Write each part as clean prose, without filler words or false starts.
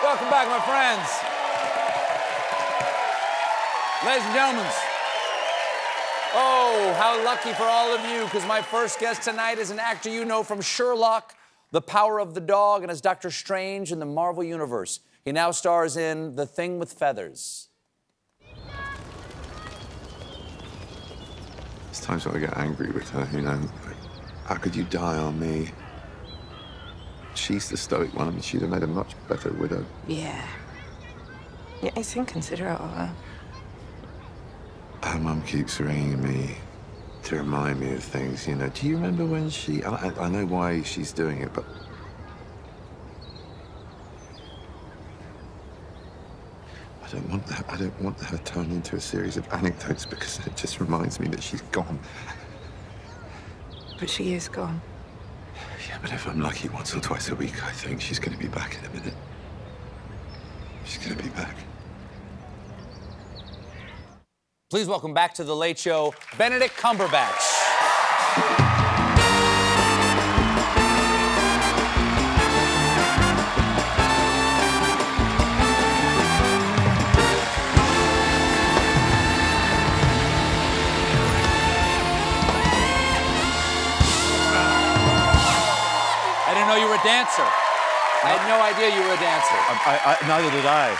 Welcome back, my friends. Ladies and gentlemen. Oh, how lucky for all of you, because my first guest tonight is an actor you know from Sherlock, The Power of the Dog, and as Doctor Strange in the Marvel Universe. He now stars in The Thing with Feathers. There's times when I get angry with her, you know. Like, how could you die on me? She's the stoic one. I mean, she'd have made a much better widow. Yeah. Yeah, it's inconsiderate of her. Her mum keeps ringing me to remind me of things, you know. Do you remember when she... I know why she's doing it, but... I don't want her turned into a series of anecdotes because it just reminds me that she's gone. But she is gone. Yeah, but if I'm lucky once or twice a week, I think she's going to be back in a minute. She's going to be back. Please welcome back to The Late Show, Benedict Cumberbatch. I didn't know you were a dancer. I had no idea you were a dancer. Neither did I.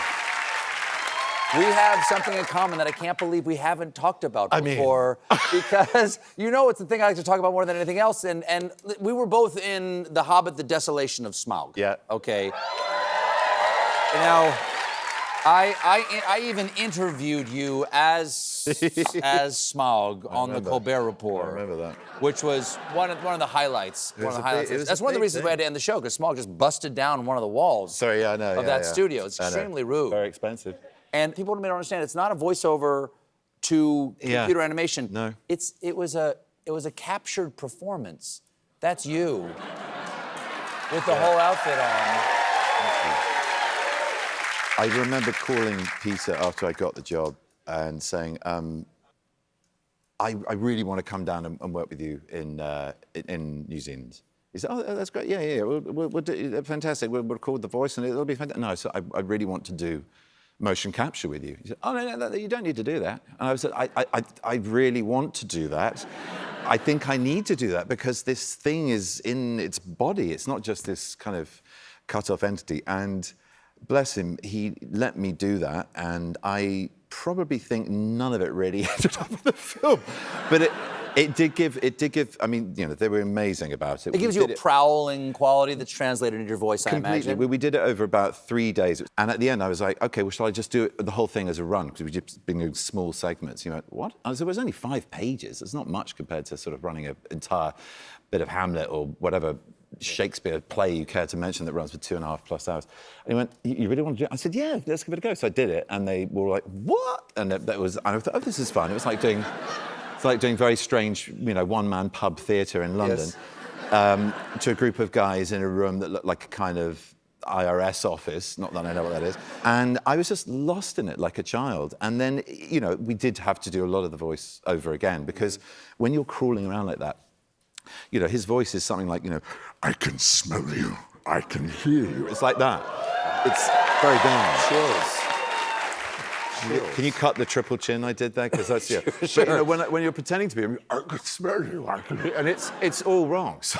We have something in common that I can't believe we haven't talked about before. Because, you know, it's the thing I like to talk about more than anything else. And we were both in The Hobbit, The Desolation of Smaug. Yeah. Okay. Now, I even interviewed you as Smaug on the Colbert Report. I remember that. Which was one of the highlights. That's one of the reasons we had to end the show, because Smaug just busted down one of the walls Sorry, yeah, I know. of that studio. It's extremely rude. Very expensive. And people don't understand, it's not a voiceover to computer animation. No. It was a captured performance. That's you. With the whole outfit on. I remember calling Peter after I got the job and saying, I really want to come down and work with you in New Zealand. He said, oh, that's great. Yeah. We'll do, fantastic. We'll record the voice and it'll be fantastic. No, so I really want to do motion capture with you. He said, oh, no, you don't need to do that. And I said, I really want to do that. I think I need to do that because this thing is in its body. It's not just this kind of cut-off entity. And bless him, he let me do that. And I probably think none of it really ended up in the film. But it did give, I mean, you know, they were amazing about it. It gives you a prowling quality that's translated into your voice, I imagine. We did it over about 3 days. And at the end, I was like, okay, well, shall I just do the whole thing as a run? Because we've just been doing small segments. You went, what? I said, well, it was only 5 pages. It's not much compared to sort of running an entire bit of Hamlet or whatever Shakespeare play you care to mention that runs for 2.5+ hours. And he went, you really want to do it? I said, yeah, let's give it a go. So I did it. And they were like, what? And that was, I thought, oh, this is fun. It was like doing... It's like doing very strange, you know, one-man pub theatre in London to a group of guys in a room that looked like a kind of IRS office, not that I know what that is. And I was just lost in it like a child. And then, you know, we did have to do a lot of the voice over again because when you're crawling around like that, you know, his voice is something like, you know, I can smell you, I can hear you. It's like that. It's very down. Chills. Can you cut the triple chin I did there? Because that's Sure. But, you know, when you're pretending to be him, I can smell you, I can hear, and it's all wrong. So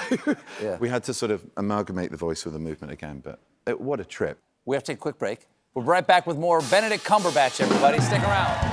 we had to sort of amalgamate the voice with the movement again. But what a trip! We have to take a quick break. We'll be right back with more Benedict Cumberbatch, everybody. Stick around.